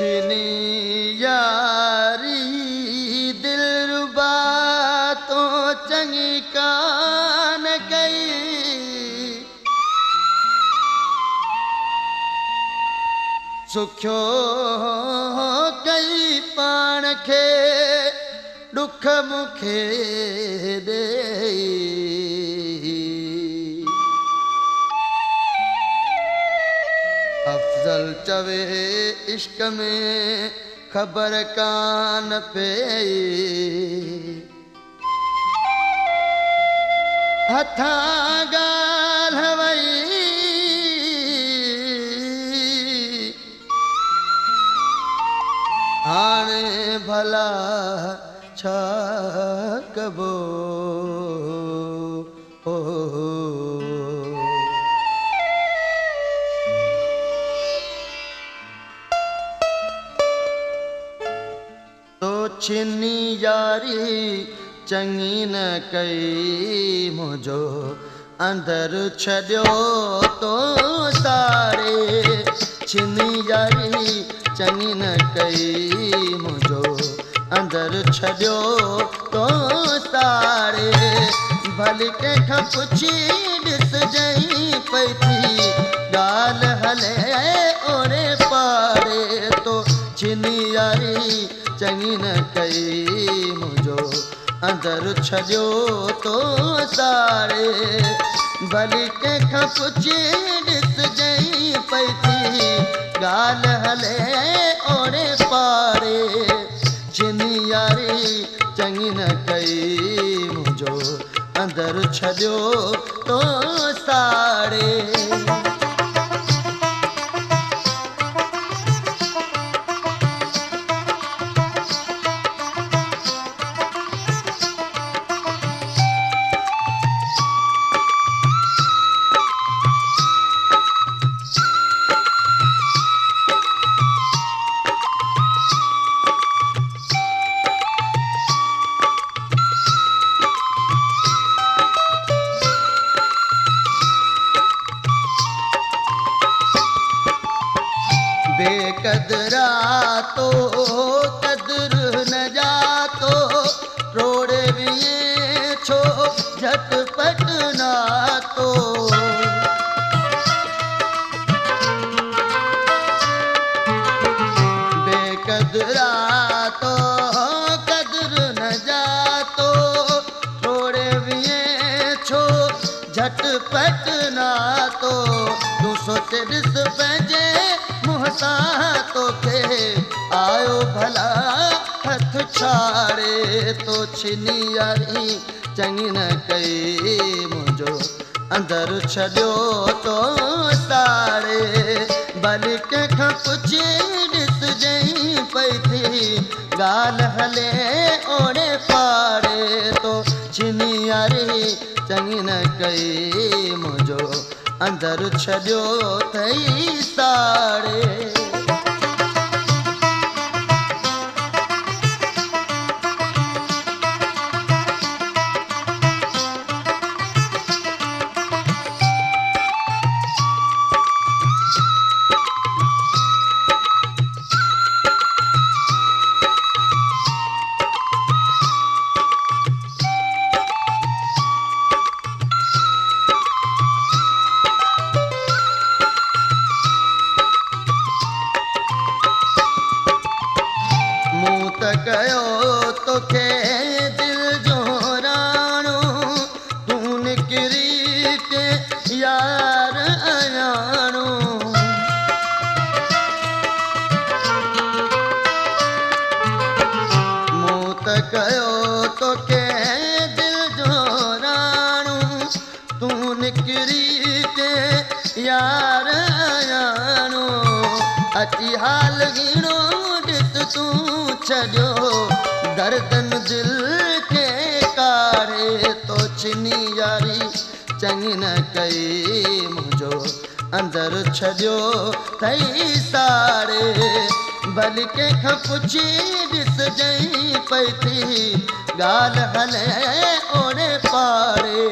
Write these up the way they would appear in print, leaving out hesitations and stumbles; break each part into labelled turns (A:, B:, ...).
A: छिनी यारी दिलरुबा तो चंगी कान कई सुख्यो कई पाण खे दुख मुखे दे अफजल चवे इश्क में खबर कान पे हथा गाल हवई हाणे भला छा कबो तो छिनी यारी चंगी न कई मुझो अंदर छड़ियो तो सारे छिनी यारी चंगी न कई मुझो अंदर छड़ियो तो सारे भल के पुछी ॾिस जई पई थी गाल हले ओरे पारे तो छिनी यारी चंगी न कई मुझो अंदर छड़ियो तो सारे भली के पुछी ॾिस जई पई थी गाल हले ओरे पारे छिनी यारी चंगी न कई मुझो अंदर छड़ियो तो सारे बेकदरा तो कदर न जातो रोड़े विए छो झटपट ना तो बेकदरा तो कदर न जातो रोड़े विए छो झटपट ना तो तू सोचे ॾिस पंहिंजे तो के आयो भला हथ छाड़े तो छिनी यारी चंगी न कई मुझो अंदर छड़ियो तो सारे भल के पुछी ॾिस जई पई थी गाल हले ओड़े पारे तो छिनी यारी चंगी न कई मुझो अंदर छड़ियो थई साड़े कयो तोखे दिल जो राणो तू निकिरी के यार अयाणो मूं त कयो तोखे दिल जो राणो तू निकिरी के यार अयाणो अची हाल गिणो ॾिस तूं छड़ियो दर्दन दिल के काढ़े तो छिनी यारी चंगी न कई मुझो अंदर छड़ियो थई साड़े भल के पुछी ॾिस जई पई थी गाल हले ओड़े पारे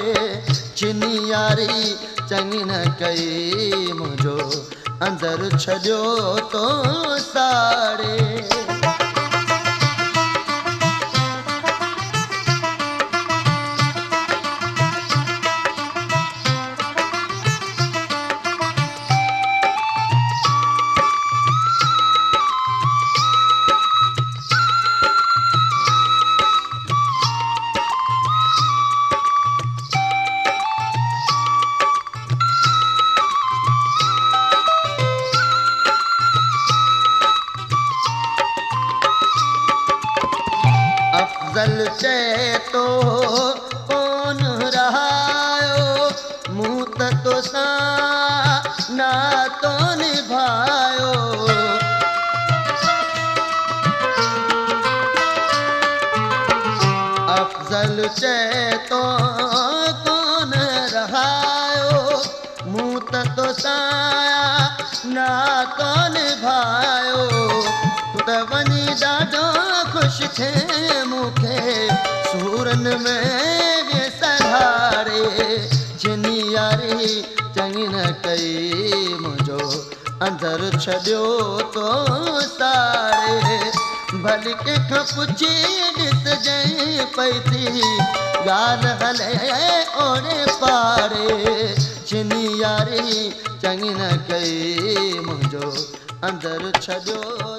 A: छिनी यारी चंगी न कई मुझो अंदर छॾियो तो साड़े। अफजल चए तो कोन रहायो, मूं त तोसां नातो निभायो। अफजल चए तो कोन रहायो, मूं त तोसां नातो निभायो। तूं त वञी ॾाढो ख़ुशि थिए मूंखे सूरन में सहारे। जिनी यारी चङी न कई मुंहिंजो अंदर छॾियो तो साड़े। भली कंहिंखां पुछी ॾिसजांइ पई थी ॻाल्हि हले ओड़े पाड़े। जिनी यारी चङी न कई मुंहिंजो अंदर छॾियो